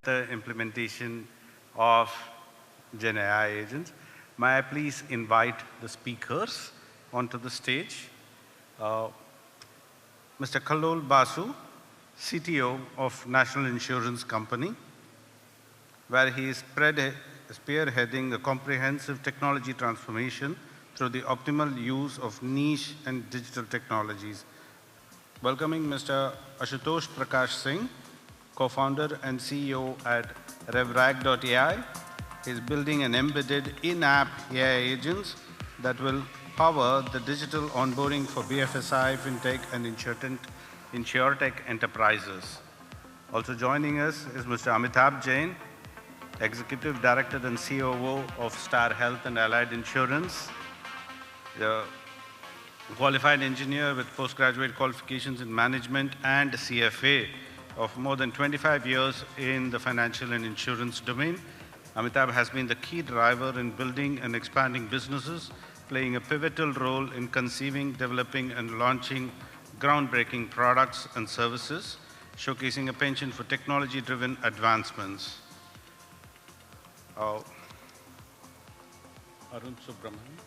the implementation of GenAI agents. May I please invite the speakers onto the stage. Mr. Kallol Basu, CTO of National Insurance Company, where he is spearheading a comprehensive technology transformation through the optimal use of niche and digital technologies. Welcoming Mr. Ashutosh Prakash Singh, co-founder and CEO at RevRag.AI. He's building an embedded in-app AI agents that will power the digital onboarding for BFSI, FinTech, and Insurtech enterprises. Also joining us is Mr. Amitabh Jain, Executive Director and COO of Star Health and Allied Insurance, the qualified engineer with postgraduate qualifications in management and CFA of more than 25 years in the financial and insurance domain. Amitabh has been the key driver in building and expanding businesses, playing a pivotal role in conceiving, developing, and launching groundbreaking products and services, showcasing a penchant for technology-driven advancements. Arun Subramanian.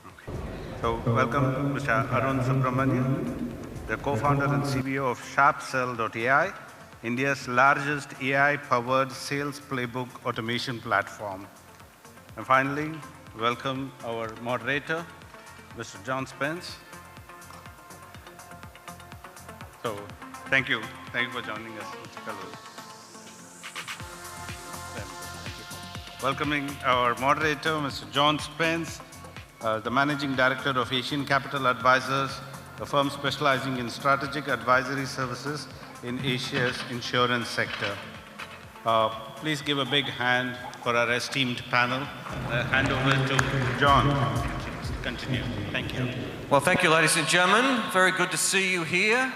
Okay. So welcome Mr. Arun Subramanian, the co-founder and CBO of Sharpsell.ai, India's largest AI-powered sales playbook automation platform. And finally, welcome our moderator, Mr. John Spence. So, thank you. Thank you for joining us, Mr. Kallol. Welcoming our moderator, Mr. John Spence, the Managing Director of Asian Capital Advisors, a firm specializing in strategic advisory services in Asia's insurance sector. Please give a big hand for our esteemed panel. Hand over to John. Continue. Thank you. Well, thank you, ladies and gentlemen. Very good to see you here.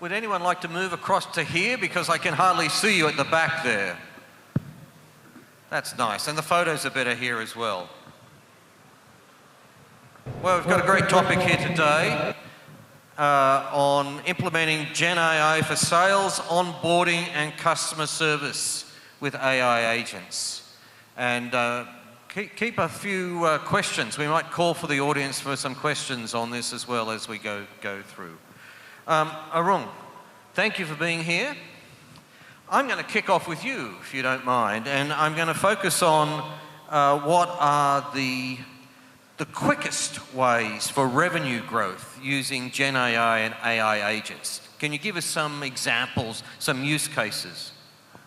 Would anyone like to move across to here? Because I can hardly see you at the back there. That's nice. And the photos are better here as well. Well, we've got a great topic here today on implementing GenAI for sales, onboarding, and customer service with AI agents. And keep a few questions. We might call for the audience for some questions on this as well as we go through. Arun, thank you for being here. I'm going to kick off with you, if you don't mind, and I'm going to focus on what are the quickest ways for revenue growth using GenAI and AI agents. Can you give us some examples, some use cases?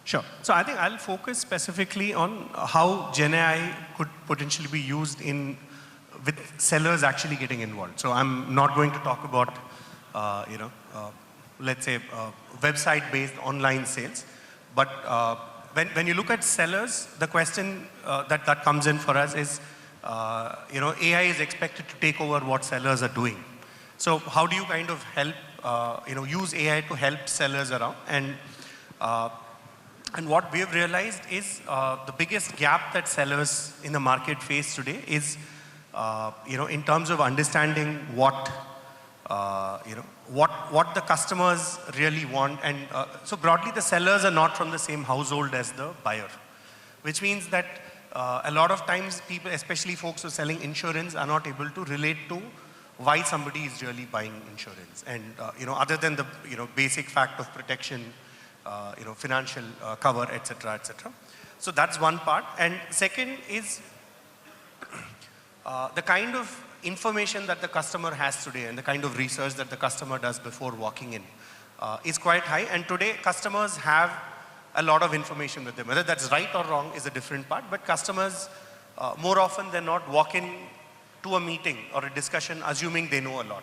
Sure. So I think I'll focus specifically on how GenAI could potentially be used with sellers actually getting involved. So I'm not going to talk about, let's say, website-based online sales. But when you look at sellers, the question that comes in for us is, AI is expected to take over what sellers are doing. So how do you kind of help, use AI to help sellers around? And what we have realized is the biggest gap that sellers in the market face today is, in terms of understanding what the customers really want. And so broadly, the sellers are not from the same household as the buyer, which means that a lot of times people, especially folks who are selling insurance, are not able to relate to why somebody is really buying insurance. And, other than the, basic fact of protection, financial cover, et cetera, et cetera. So that's one part. And second is the kind of information that the customer has today and the kind of research that the customer does before walking in is quite high. And today, customers have a lot of information with them. Whether that's right or wrong is a different part, but customers, more often than not, walk in to a meeting or a discussion assuming they know a lot.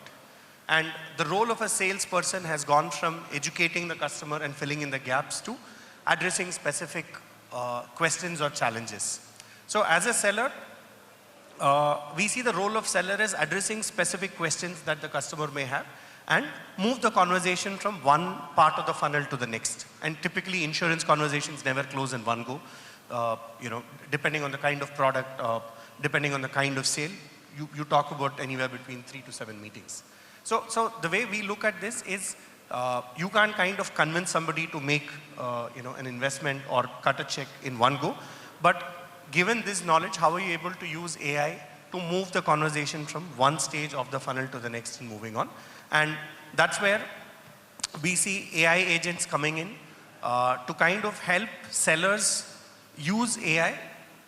And the role of a salesperson has gone from educating the customer and filling in the gaps to addressing specific questions or challenges. So as a seller, we see the role of seller as addressing specific questions that the customer may have and move the conversation from one part of the funnel to the next. And typically, insurance conversations never close in one go. Depending on the kind of product, depending on the kind of sale, you talk about anywhere between 3 to 7 meetings. So the way we look at this is you can't kind of convince somebody to make an investment or cut a check in one go. But given this knowledge, how are you able to use AI to move the conversation from one stage of the funnel to the next and moving on? And that's where we see AI agents coming in to kind of help sellers use AI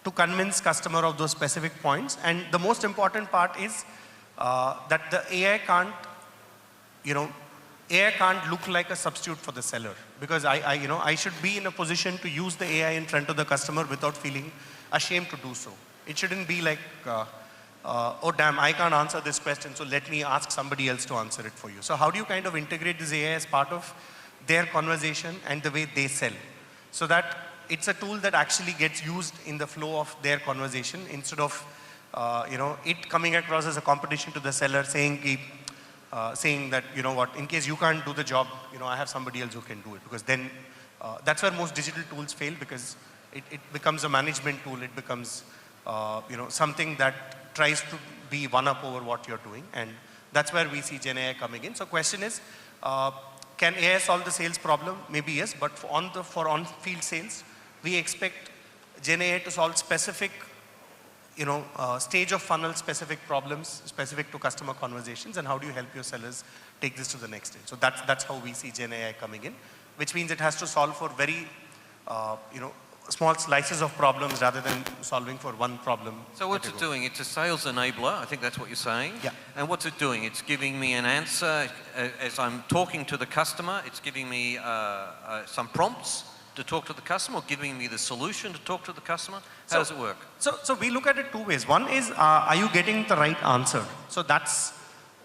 to convince customer of those specific points. And the most important part is that the AI can't look like a substitute for the seller, because I should be in a position to use the AI in front of the customer without feeling ashamed to do so. It shouldn't be like, oh damn, I can't answer this question, so let me ask somebody else to answer it for you. So how do you kind of integrate this AI as part of their conversation and the way they sell, so that it's a tool that actually gets used in the flow of their conversation, instead of it coming across as a competition to the seller, saying that, you know what, in case you can't do the job, I have somebody else who can do it. Because then that's where most digital tools fail, because it becomes a management tool. It becomes something that tries to be one up over what you're doing, and that's where we see GenAI coming in. So question is, can AI solve the sales problem? Maybe yes, but for on-field sales, we expect GenAI to solve specific stage of funnel specific problems specific to customer conversations, and how do you help your sellers take this to the next stage. So that's how we see GenAI coming in, which means it has to solve for very small slices of problems rather than solving for one problem. So what's it doing? It's a sales enabler. I think that's what you're saying. Yeah. And what's it doing? It's giving me an answer as I'm talking to the customer. It's giving me some prompts to talk to the customer, or giving me the solution to talk to the customer? How does it work? So we look at it two ways. One is, are you getting the right answer? So that's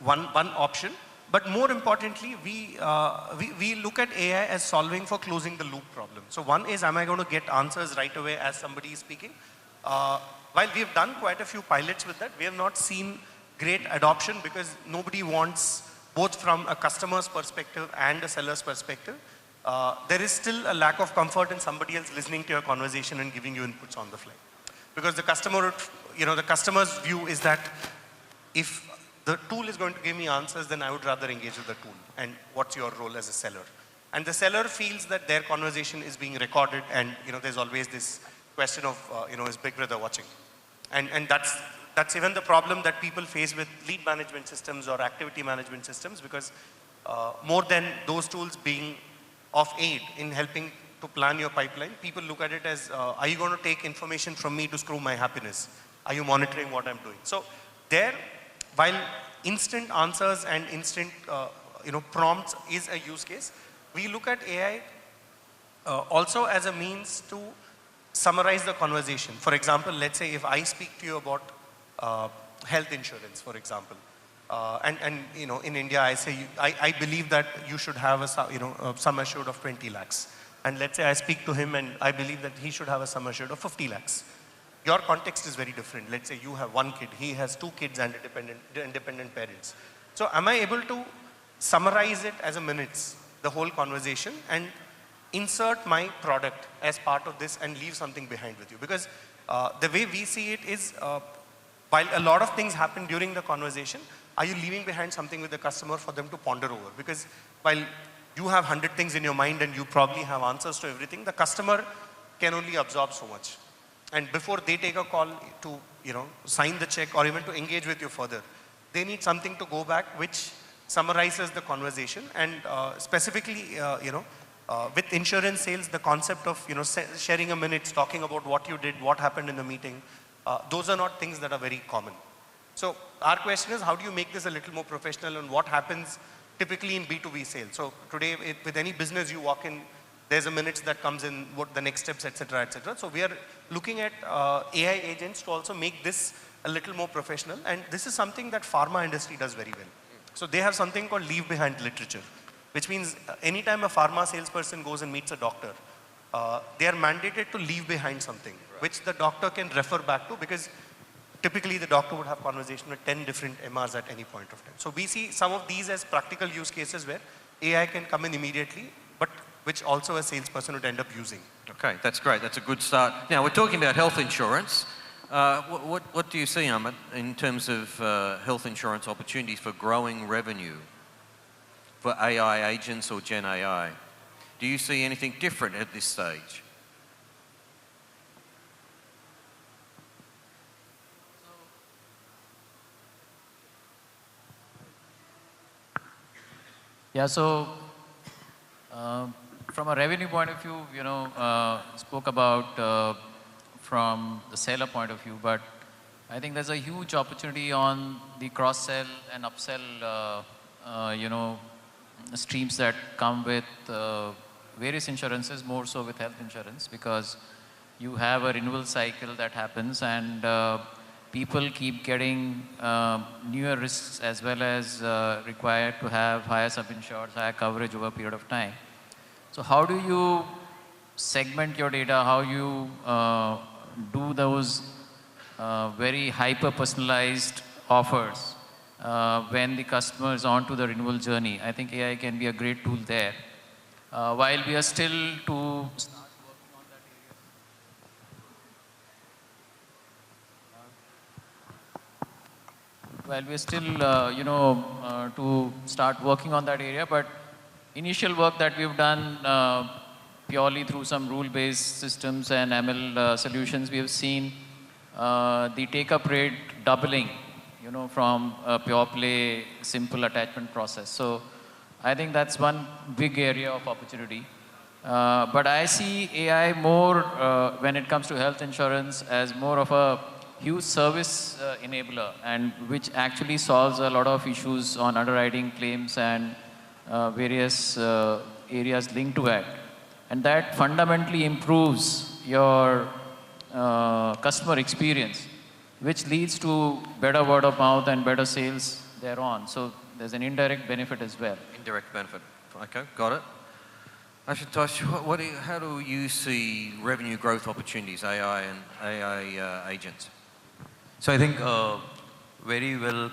one option. But more importantly, we look at AI as solving for closing the loop problem. So one is, am I going to get answers right away as somebody is speaking? While we've done quite a few pilots with that, we have not seen great adoption, because nobody wants, both from a customer's perspective and a seller's perspective, there is still a lack of comfort in somebody else listening to your conversation and giving you inputs on the fly. Because the customer, the customer's view is that if the tool is going to give me answers, then I would rather engage with the tool. And what's your role as a seller? And the seller feels that their conversation is being recorded, and there's always this question of is Big Brother watching? And that's even the problem that people face with lead management systems or activity management systems, because more than those tools being of aid in helping to plan your pipeline, people look at it as, are you going to take information from me to screw my happiness? Are you monitoring what I'm doing? So there, while instant answers and instant prompts is a use case, we look at AI also as a means to summarize the conversation. For example, let's say if I speak to you about health insurance, for example, in India, I say, I believe that you should have a sum assured of 20 lakhs. And let's say I speak to him and I believe that he should have a sum assured of 50 lakhs. Your context is very different. Let's say you have one kid, he has two kids and independent parents. So am I able to summarize it as a minutes, the whole conversation, and insert my product as part of this and leave something behind with you? Because the way we see it is, while a lot of things happen during the conversation, are you leaving behind something with the customer for them to ponder over? Because while you have 100 things in your mind and you probably have answers to everything, the customer can only absorb so much. And before they take a call to, sign the check or even to engage with you further, they need something to go back which summarizes the conversation. And specifically, with insurance sales, the concept of, sharing a minute, talking about what you did, what happened in the meeting, those are not things that are very common. So our question is, how do you make this a little more professional, and what happens typically in B2B sales? So today, with any business you walk in, there's a minutes that comes in, what the next steps, etc., etc. So we are looking at AI agents to also make this a little more professional. And this is something that pharma industry does very well. So they have something called leave behind literature, which means anytime a pharma salesperson goes and meets a doctor, they are mandated to leave behind something, which the doctor can refer back to, because typically the doctor would have conversation with 10 different MRs at any point of time. So we see some of these as practical use cases where AI can come in immediately, but which also a salesperson would end up using. Okay, that's great. That's a good start. Now, we're talking about health insurance. What do you see, Amit, in terms of health insurance opportunities for growing revenue? for AI agents or Gen AI? Do you see anything different at this stage? Yeah, so from a revenue point of view, spoke about from the seller point of view, but I think there's a huge opportunity on the cross-sell and upsell, streams that come with various insurances, more so with health insurance, because you have a renewal cycle that happens, and people keep getting newer risks as well as required to have higher sub-insureds, higher coverage over a period of time. So how do you segment your data? How you do those very hyper-personalized offers when the customer is on to the renewal journey? I think AI can be a great tool there. While we are still to start working on that area. While we're still, to start working on that area, but initial work that we've done purely through some rule-based systems and ML solutions, we have seen the take-up rate doubling, from a pure play, simple attachment process. So I think that's one big area of opportunity. But I see AI more, when it comes to health insurance, as more of a huge service enabler, and which actually solves a lot of issues on underwriting claims and various areas linked to it. And that fundamentally improves your customer experience, which leads to better word of mouth and better sales thereon. So there's an indirect benefit as well. Indirect benefit. Okay, got it. Ashutosh, how do you see revenue growth opportunities, AI and AI agents? So I think very well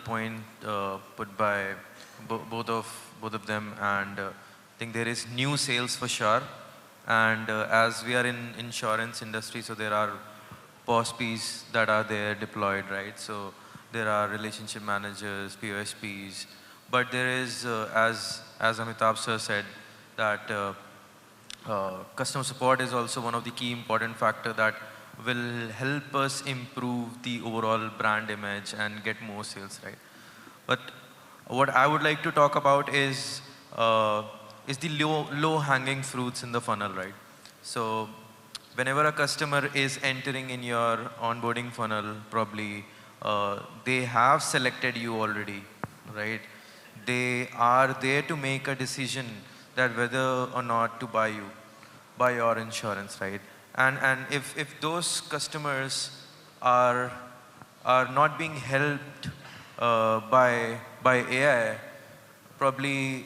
put by both of them, and I think there is new sales for sure. And as we are in insurance industry, so there are POSPs that are there deployed, right? So there are relationship managers, POSPs, but there is, as Amitabh sir said, that customer support is also one of the key important factor that will help us improve the overall brand image and get more sales, right? But what I would like to talk about is the low-hanging fruits in the funnel, right? So whenever a customer is entering in your onboarding funnel, probably they have selected you already, right? They are there to make a decision that whether or not to buy your insurance, right? And if those customers are not being helped by AI, probably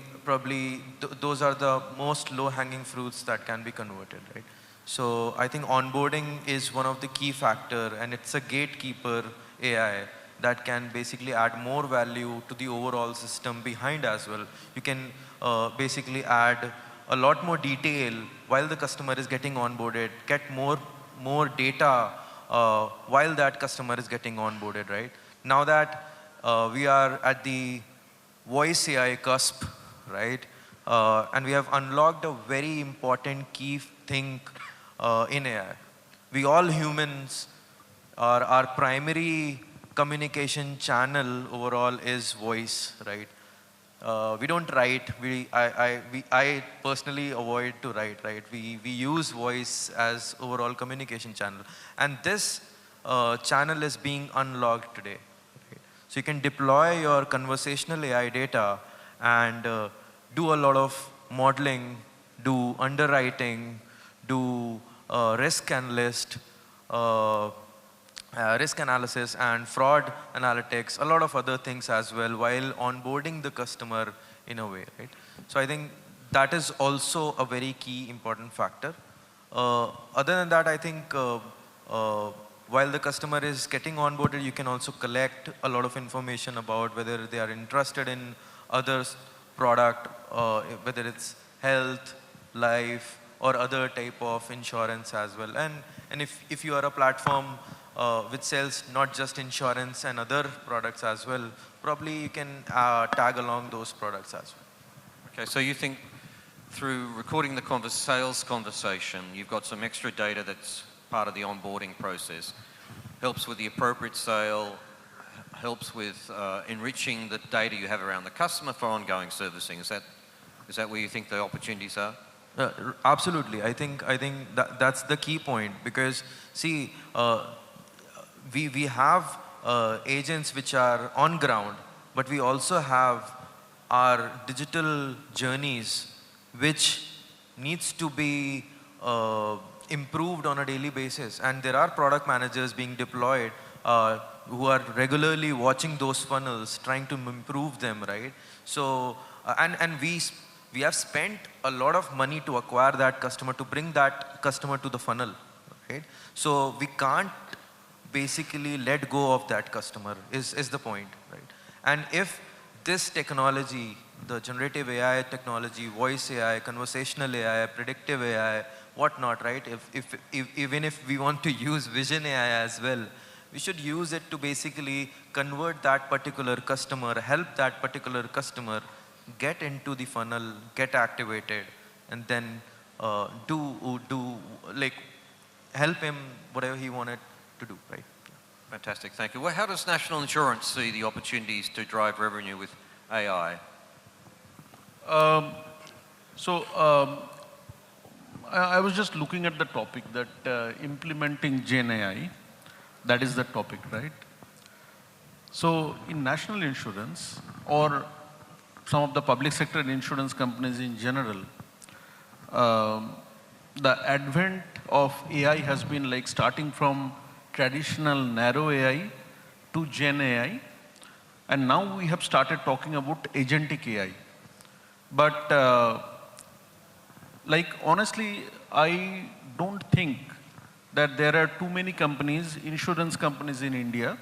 those are the most low-hanging fruits that can be converted, right? So I think onboarding is one of the key factor, and it's a gatekeeper AI that can basically add more value to the overall system behind as well. You can basically add a lot more detail while the customer is getting onboarded, get more data while that customer is getting onboarded, right? Now that we are at the voice AI cusp, right? And we have unlocked a very important key thing in AI. We all humans, our primary communication channel overall is voice, right? We don't write. I personally avoid to write, right? We use voice as overall communication channel, and this channel is being unlocked today. Right? So you can deploy your conversational AI data and do a lot of modeling, do underwriting, do risk analysis, and fraud analytics, a lot of other things as well, while onboarding the customer in a way, right? So I think that is also a very key important factor. Other than that, I think while the customer is getting onboarded, you can also collect a lot of information about whether they are interested in other product, whether it's health, life, or other type of insurance as well. And if you are a platform which sells not just insurance and other products as well, probably you can tag along those products as well. Okay, so you think through recording the sales conversation, you've got some extra data that's part of the onboarding process, helps with the appropriate sale, helps with enriching the data you have around the customer for ongoing servicing. Is that where you think the opportunities are? Absolutely. I think that's the key point, because see, we have agents which are on ground, but we also have our digital journeys which needs to be improved on a daily basis, and there are product managers being deployed who are regularly watching those funnels, trying to improve them, right? So and we have spent a lot of money to acquire that customer, to bring that customer to the funnel, right? So we can't basically let go of that customer is the point, right? And if this technology, the generative AI technology, voice AI, conversational AI, predictive AI, whatnot, right? Even if we want to use vision AI as well, we should use it to basically convert that particular customer, help that particular customer get into the funnel, get activated, and then help him whatever he wanted to do, right? Fantastic, thank you. Well, how does National Insurance see the opportunities to drive revenue with AI? I was just looking at the topic that implementing GenAI, that is the topic, right? So in national insurance or some of the public sector insurance companies in general, the advent of AI has been like starting from traditional narrow AI to Gen AI, and now we have started talking about agentic AI. But like honestly, I don't think that there are too many companies, insurance companies in India,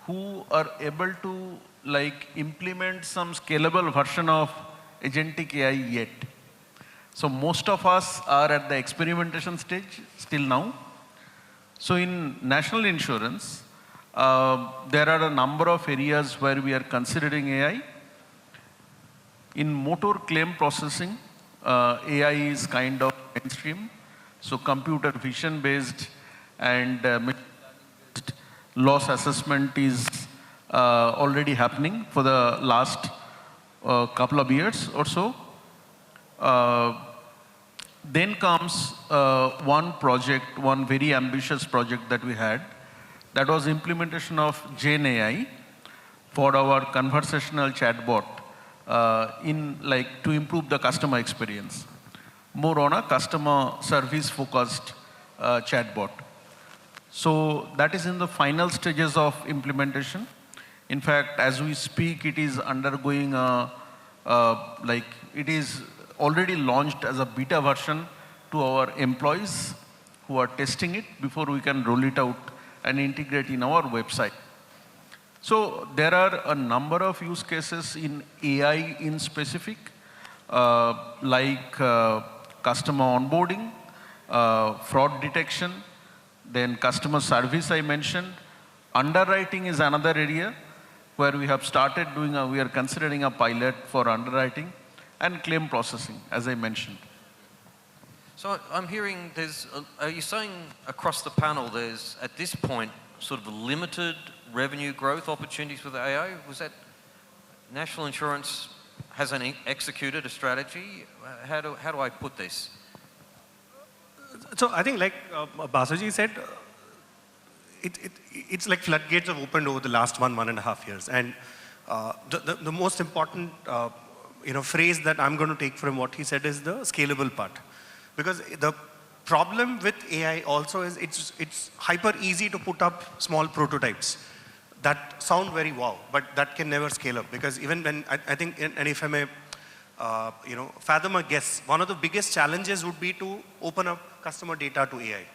who are able to like implement some scalable version of agentic AI yet. So most of us are at the experimentation stage still now. So in national insurance, there are a number of areas where we are considering AI. In motor claim processing, AI is kind of mainstream. So computer vision based and loss assessment is already happening for the last couple of years or so. Then comes one project, one very ambitious project that we had, that was implementation of GenAI for our conversational chatbot to improve the customer experience, more on a customer service focused chatbot. So that is in the final stages of implementation. In fact, as we speak, it is undergoing it is already launched as a beta version to our employees who are testing it before we can roll it out and integrate in our website. So there are a number of use cases in AI in specific, like customer onboarding, fraud detection, then customer service I mentioned. Underwriting is another area where we have started doing we are considering a pilot for underwriting, and claim processing, as I mentioned. So I'm hearing are you saying across the panel there's, at this point, sort of limited revenue growth opportunities with AI? Was that National Insurance hasn't executed a strategy? How do I put this? So I think like Basuji said, it's like floodgates have opened over the last 1.5 years. And the most important phrase that I'm going to take from what he said is the scalable part. Because the problem with AI also is it's hyper easy to put up small prototypes that sound very wow, but that can never scale up. Because even when, I think, and if I may fathom a guess, one of the biggest challenges would be to open up customer data to AI.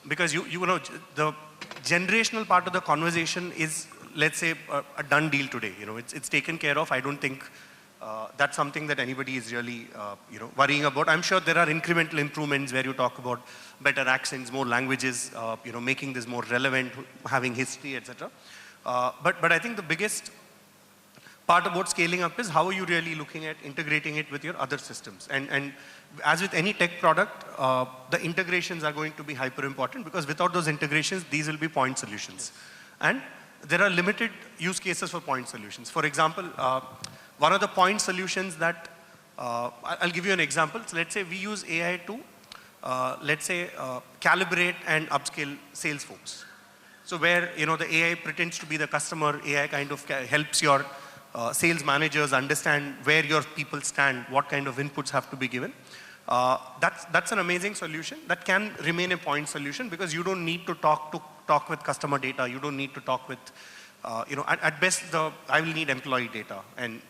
Because you know the generational part of the conversation is, let's say, a done deal today. It's taken care of. I don't think that's something that anybody is really worrying about. I'm sure there are incremental improvements where you talk about better accents, more languages, making this more relevant, having history, etc. But I think the biggest part about scaling up is how are you really looking at integrating it with your other systems. And as with any tech product, the integrations are going to be hyper important, because without those integrations, these will be point solutions. And there are limited use cases for point solutions. For example, one of the point solutions that, I'll give you an example. So let's say we use AI to, calibrate and upscale sales folks. So where, the AI pretends to be the customer, AI kind of helps your sales managers understand where your people stand, what kind of inputs have to be given. That's an amazing solution that can remain a point solution, because you don't need to talk with customer data. You don't need to talk with, at best, I will need employee data, and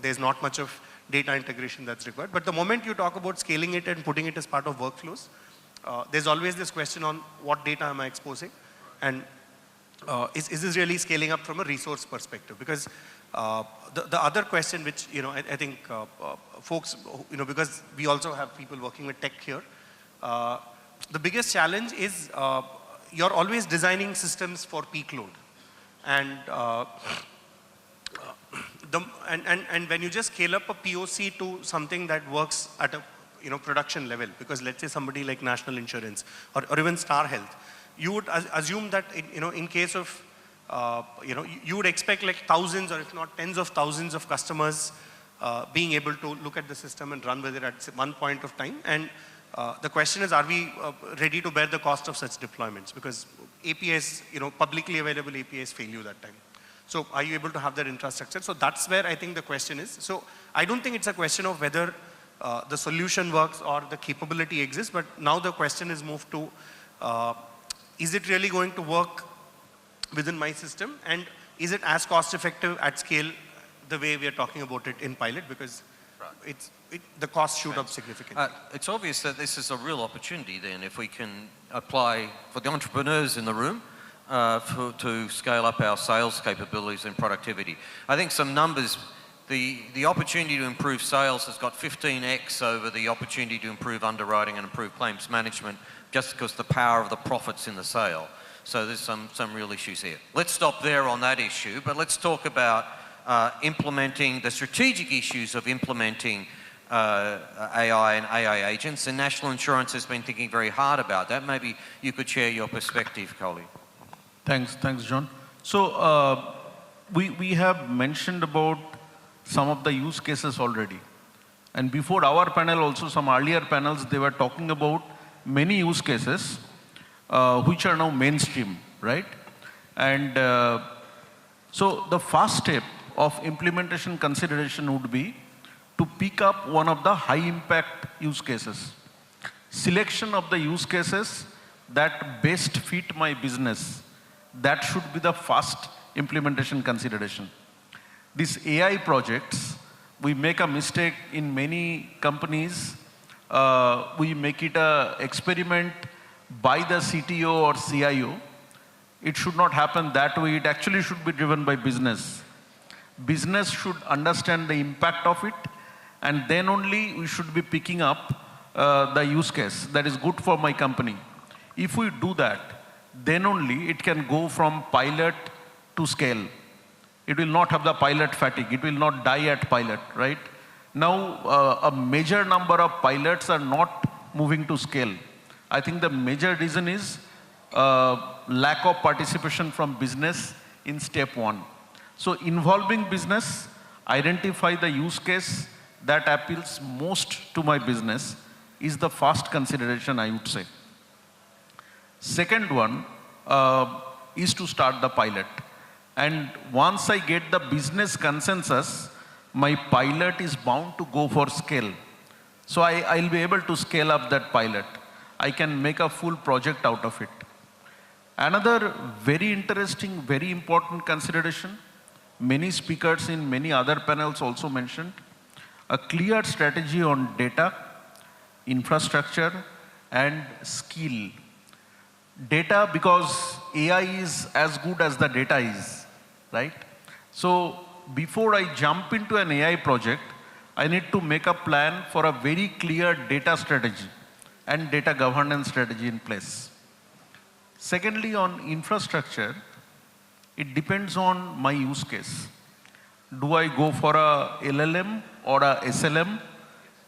there's not much of data integration that's required. But the moment you talk about scaling it and putting it as part of workflows, there's always this question on what data am I exposing, and is this really scaling up from a resource perspective? Because the other question which, I think folks, because we also have people working with tech here, the biggest challenge is you're always designing systems for peak load. And and when you just scale up a POC to something that works at a production level, because let's say somebody like National Insurance or even Star Health, you would assume that in case of you would expect like thousands or if not tens of thousands of customers being able to look at the system and run with it at one point of time. And the question is, are we ready to bear the cost of such deployments? Because APIs, publicly available APIs fail you that time. So are you able to have that infrastructure? So that's where I think the question is. So I don't think it's a question of whether the solution works or the capability exists, but now the question is moved to, is it really going to work within my system? And is it as cost effective at scale the way we are talking about it in pilot? Because the costs shoot up significantly. It's obvious that this is a real opportunity then, if we can apply for the entrepreneurs in the room to scale up our sales capabilities and productivity. I think some numbers, the opportunity to improve sales has got 15x over the opportunity to improve underwriting and improve claims management, just because the power of the profits in the sale. So there's some real issues here. Let's stop there on that issue, but let's talk about implementing the strategic issues of implementing AI and AI agents, and National Insurance has been thinking very hard about that. Maybe you could share your perspective, Kallol. Thanks, John. So we have mentioned about some of the use cases already. And before our panel, also some earlier panels, they were talking about many use cases which are now mainstream, right? And so the first step of implementation consideration would be to pick up one of the high impact use cases. Selection of the use cases that best fit my business, that should be the first implementation consideration. These AI projects, we make a mistake in many companies. We make it an experiment by the CTO or CIO. It should not happen that way. It actually should be driven by business. Business should understand the impact of it, and then only we should be picking up the use case that is good for my company. If we do that, then only it can go from pilot to scale. It will not have the pilot fatigue. It will not die at pilot, right? Now, a major number of pilots are not moving to scale. I think the major reason is lack of participation from business in step one. So involving business, identify the use case that appeals most to my business is the first consideration, I would say. Second one is to start the pilot. And once I get the business consensus, my pilot is bound to go for scale. So I'll be able to scale up that pilot. I can make a full project out of it. Another very interesting, very important consideration, many speakers in many other panels also mentioned, a clear strategy on data, infrastructure, and skill. Data, because AI is as good as the data is, right? So before I jump into an AI project, I need to make a plan for a very clear data strategy and data governance strategy in place. Secondly, on infrastructure, it depends on my use case. Do I go for a LLM or a SLM?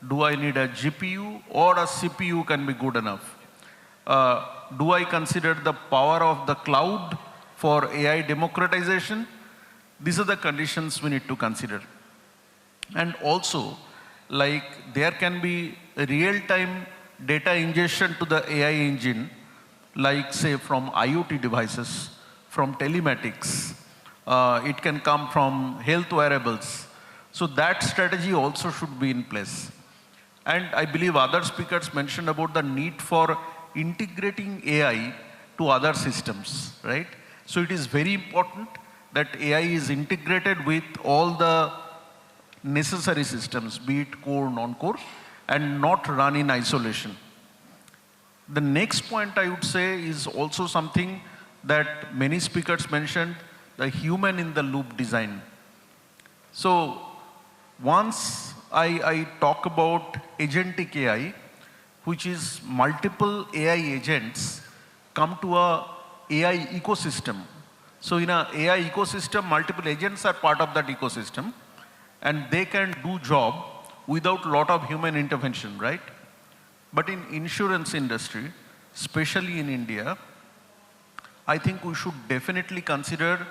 Do I need a GPU or a CPU can be good enough? Do I consider the power of the cloud for AI democratization? These are the conditions we need to consider. And also, like there can be real-time data ingestion to the AI engine, like say from IoT devices, from telematics. It can come from health wearables. So that strategy also should be in place. And I believe other speakers mentioned about the need for integrating AI to other systems, right? So it is very important that AI is integrated with all the necessary systems, be it core, non-core, and not run in isolation. The next point I would say is also something that many speakers mentioned, the human in the loop design. So once I talk about agentic AI, which is multiple AI agents come to a AI ecosystem. So in an AI ecosystem, multiple agents are part of that ecosystem, and they can do job without lot of human intervention, right? But in insurance industry, especially in India, I think we should definitely consider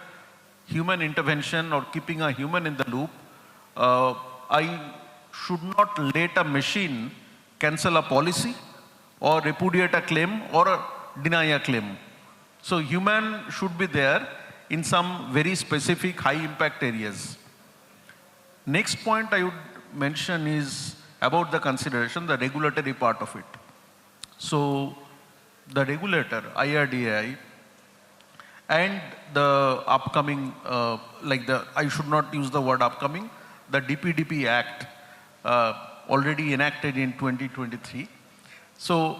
human intervention or keeping a human in the loop. I should not let a machine cancel a policy or repudiate a claim or deny a claim. So human should be there in some very specific high impact areas. Next point I would mention is about the consideration, the regulatory part of it. So the regulator, IRDAI, and the upcoming, I should not use the word upcoming, the DPDP Act already enacted in 2023. So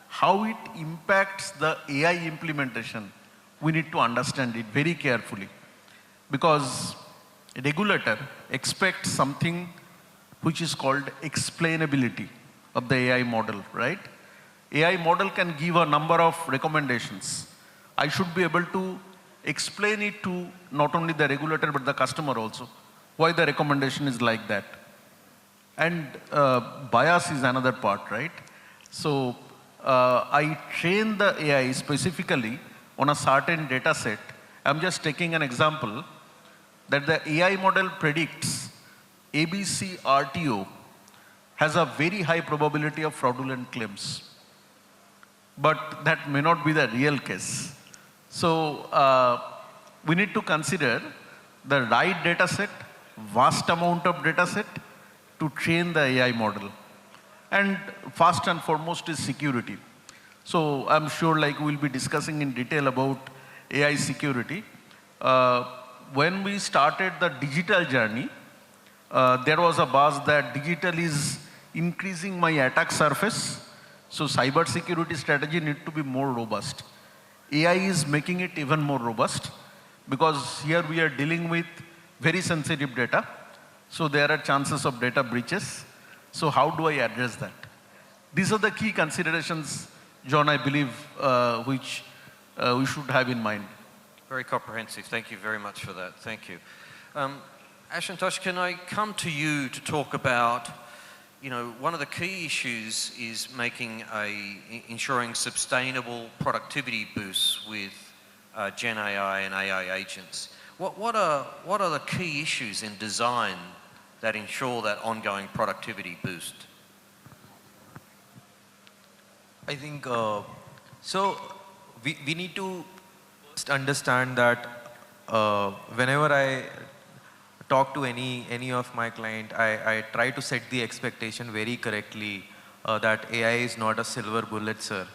how it impacts the AI implementation, we need to understand it very carefully, because a regulator expects something which is called explainability of the AI model, right? AI model can give a number of recommendations. I should be able to explain it to not only the regulator but the customer also, why the recommendation is like that. And bias is another part, right? So I train the AI specifically on a certain data set. I'm just taking an example that the AI model predicts ABC RTO has a very high probability of fraudulent claims. But that may not be the real case. So we need to consider the right data set, vast amount of data set to train the AI model. And first and foremost is security. So I'm sure like we'll be discussing in detail about AI security. When we started the digital journey, there was a buzz that digital is increasing my attack surface. So cyber security strategy need to be more robust. AI is making it even more robust, because here we are dealing with very sensitive data. So there are chances of data breaches. So how do I address that? These are the key considerations, John, I believe, which we should have in mind. Very comprehensive. Thank you very much for that. Thank you. Ashutosh, can I come to you to talk about, one of the key issues is ensuring sustainable productivity boosts with GenAI and AI agents. What are the key issues in design that ensure that ongoing productivity boost? I think, so we need to first understand that whenever I talk to any of my client, I try to set the expectation very correctly that AI is not a silver bullet, sir,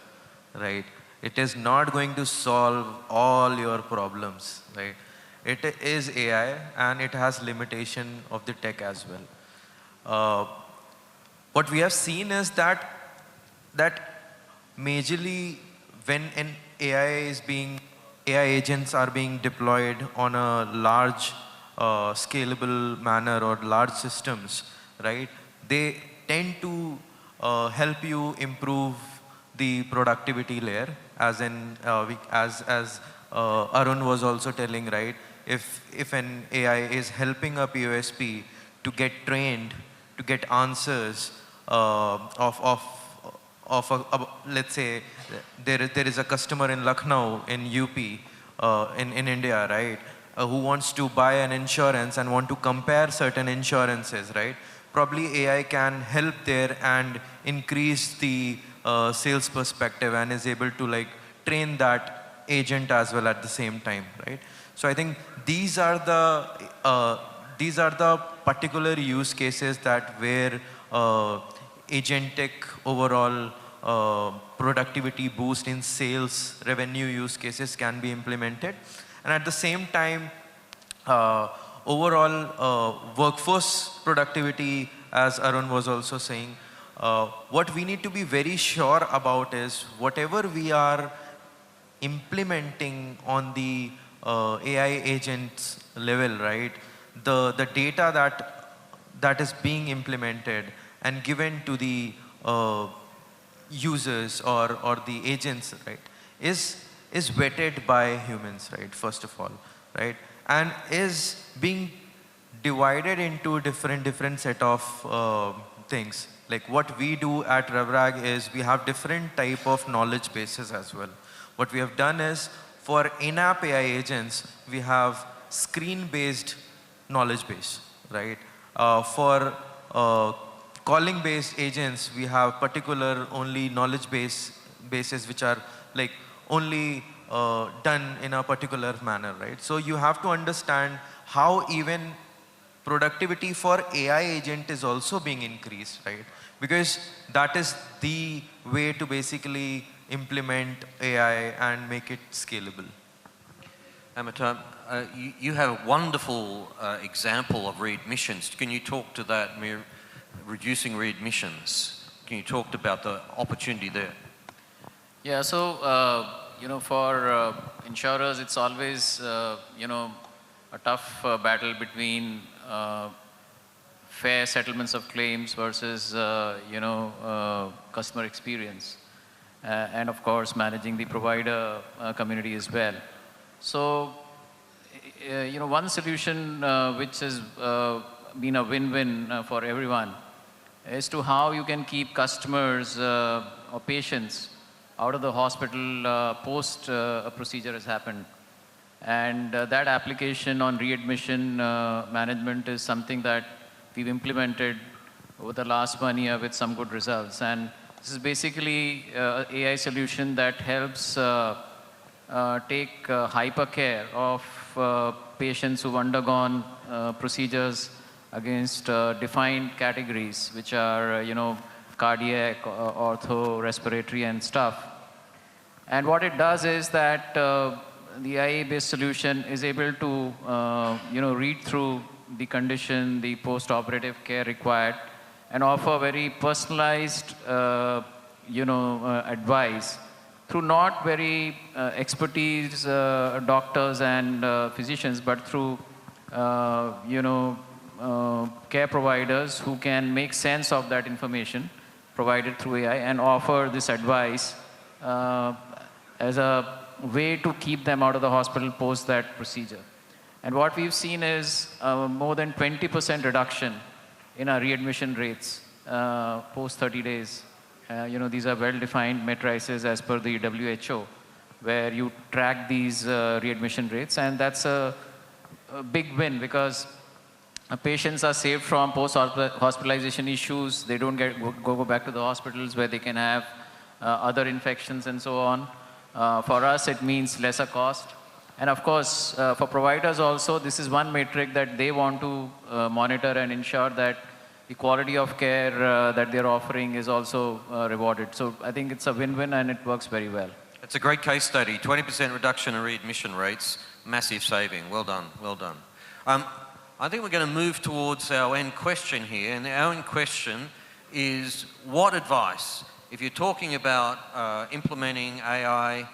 right? It is not going to solve all your problems, right? It is AI and it has limitation of the tech as well. What we have seen is that majorly when an AI agents are being deployed on a large scalable manner or large systems, right? They tend to help you improve the productivity layer, as Arun was also telling, right? If an AI is helping a POSP to get trained, to get answers let's say there is a customer in Lucknow in UP in India, right, who wants to buy an insurance and want to compare certain insurances, right? Probably AI can help there and increase the sales perspective and is able to like train that agent as well at the same time, right? So I think these are the particular use cases that where agentic overall productivity boost in sales revenue use cases can be implemented. And at the same time, overall workforce productivity, as Arun was also saying, what we need to be very sure about is whatever we are implementing on the AI agents level, right? The data that is being implemented and given to the users or the agents, right, is vetted by humans, right, first of all, right, and is being divided into different set of things. Like what we do at RevRag is we have different type of knowledge bases as well. What we have done is for in-app AI agents, we have screen-based knowledge base, right? For calling-based agents, we have particular only knowledge bases which are like only done in a particular manner, right? So you have to understand how even productivity for AI agent is also being increased, right? Because that is the way to basically implement AI and make it scalable. Amitabh, you have a wonderful example of readmissions. Can you talk to that, reducing readmissions? Can you talk about the opportunity there? Yeah, so, for insurers, it's always, a tough battle between fair settlements of claims versus, customer experience. And of course, managing the provider community as well. So, one solution which has been a win-win for everyone is to how you can keep customers or patients out of the hospital post a procedure has happened. And that application on readmission management is something that we've implemented over the last 1 year with some good results. And this is basically an AI solution that helps take hypercare of patients who've undergone procedures against defined categories, which are, cardiac, ortho, respiratory, and stuff. And what it does is that the AI-based solution is able to, read through the condition, the post-operative care required, and offer very personalized, advice through not very expertise doctors and physicians, but through, care providers who can make sense of that information provided through AI and offer this advice as a way to keep them out of the hospital post that procedure. And what we've seen is more than 20% reduction in our readmission rates post 30 days. These are well-defined matrices as per the WHO, where you track these readmission rates, and that's a big win because patients are saved from post-hospitalization issues. They don't go back to the hospitals where they can have other infections and so on. For us, it means lesser cost. And of course, for providers also, this is one metric that they want to monitor and ensure that the quality of care that they're offering is also rewarded. So I think it's a win-win and it works very well. It's a great case study. 20% reduction in readmission rates, massive saving. Well done, well done. I think we're going to move towards our end question here. And our end question is, what advice, if you're talking about implementing AI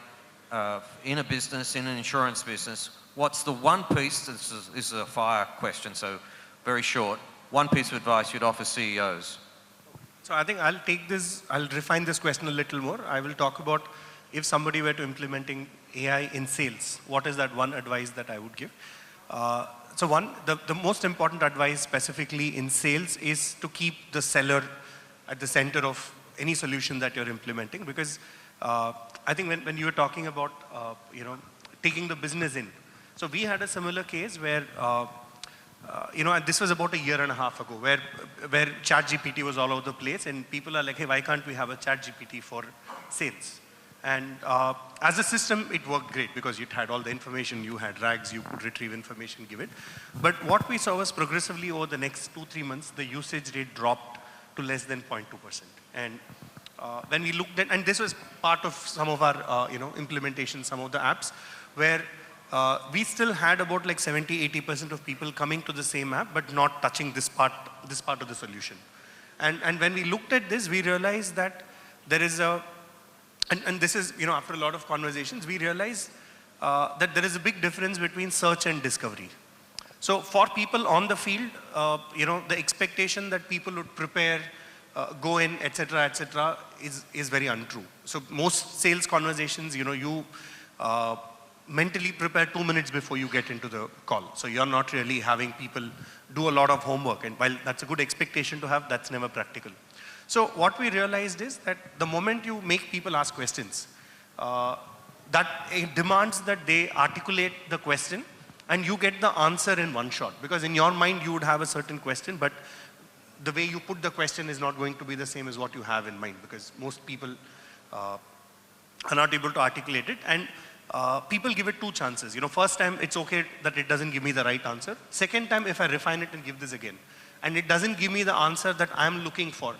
in a business, in an insurance business, what's the one piece, this is a fire question, so very short, one piece of advice you'd offer CEOs? So I think I'll refine this question a little more. I will talk about if somebody were to implementing AI in sales, what is that one advice that I would give? So one, the most important advice specifically in sales is to keep the seller at the center of any solution that you're implementing, because I think when you were talking about, taking the business in. So we had a similar case where, and this was about a year and a half ago, where ChatGPT was all over the place, and people are like, hey, why can't we have a ChatGPT for sales? And as a system, it worked great because it had all the information, you had RAGs, you could retrieve information, give it. But what we saw was progressively over the next 2-3 months, the usage rate dropped to less than 0.2%. And when we looked at, and this was part of some of our implementation, some of the apps, where we still had about like 70-80% of people coming to the same app, but not touching this part of the solution. And when we looked at this, we realized that there is a, and this is, after a lot of conversations, we realized that there is a big difference between search and discovery. So for people on the field, the expectation that people would prepare, go in, etc., is very untrue. So most sales conversations, you mentally prepare 2 minutes before you get into the call. So you're not really having people do a lot of homework. And while that's a good expectation to have, that's never practical. So what we realized is that the moment you make people ask questions, that it demands that they articulate the question and you get the answer in one shot. Because in your mind, you would have a certain question, but the way you put the question is not going to be the same as what you have in mind, because most people are not able to articulate it. And people give it 2 chances. First time, it's okay that it doesn't give me the right answer. Second time, if I refine it and give this again, and it doesn't give me the answer that I'm looking for,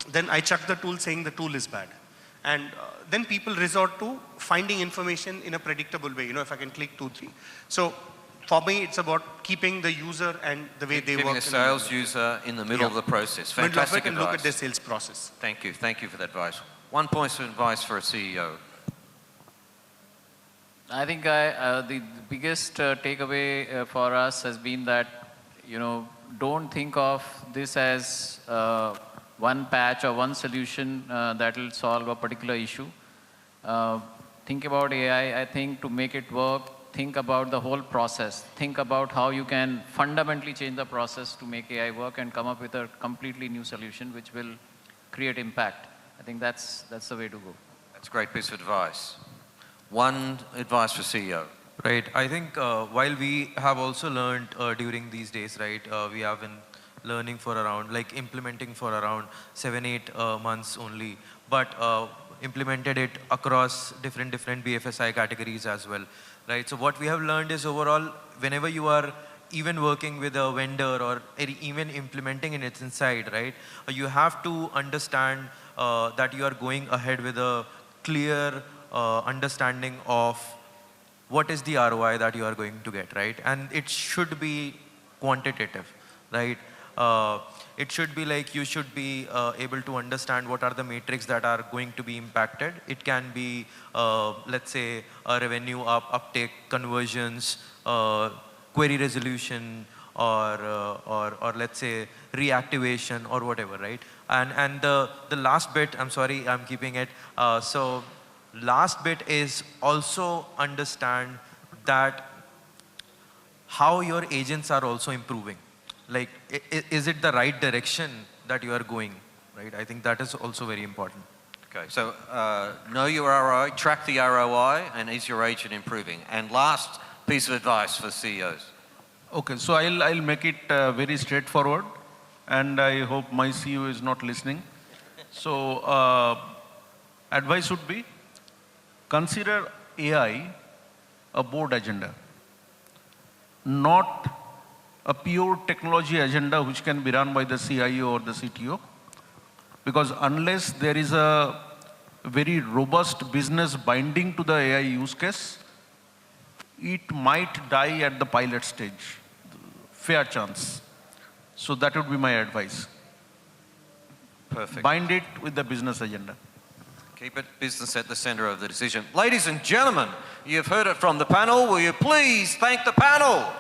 then I chuck the tool saying the tool is bad. And then people resort to finding information in a predictable way, if I can click 2, 3. So for me, it's about keeping the user and the way they work. Keeping the sales user in the middle of the process. Fantastic advice. Look at their sales process. Thank you for that advice. 1 point of advice for a CEO. I think the biggest takeaway for us has been that, don't think of this as one patch or one solution that will solve a particular issue. Think about AI, I think, to make it work. Think about the whole process. Think about how you can fundamentally change the process to make AI work and come up with a completely new solution which will create impact. I think that's the way to go. That's a great piece of advice. One advice for CEO. Right. I think while we have also learned during these days, right, we have been learning for around, implementing for around 7-8 months only, but implemented it across different BFSI categories as well, right? So what we have learned is overall, whenever you are even working with a vendor or even implementing in its inside, right, you have to understand that you are going ahead with a clear understanding of what is the ROI that you are going to get, right? And it should be quantitative, right? It should be like you should be able to understand what are the metrics that are going to be impacted. It can be, let's say, a revenue uptake, conversions, query resolution, or let's say reactivation or whatever, right? And the last bit, I'm sorry, I'm keeping it. So last bit is also understand that how your agents are also improving. Like, is it the right direction that you are going, right? I think that is also very important. Okay, so know your ROI, track the ROI, and is your agent improving? And last piece of advice for CEOs. Okay, so I'll make it very straightforward, and I hope my CEO is not listening. So advice would be, consider AI a board agenda, not a pure technology agenda which can be run by the CIO or the CTO. Because unless there is a very robust business binding to the AI use case, it might die at the pilot stage. Fair chance. So that would be my advice. Perfect. Bind it with the business agenda. Keep it business at the center of the decision. Ladies and gentlemen, you've heard it from the panel. Will you please thank the panel?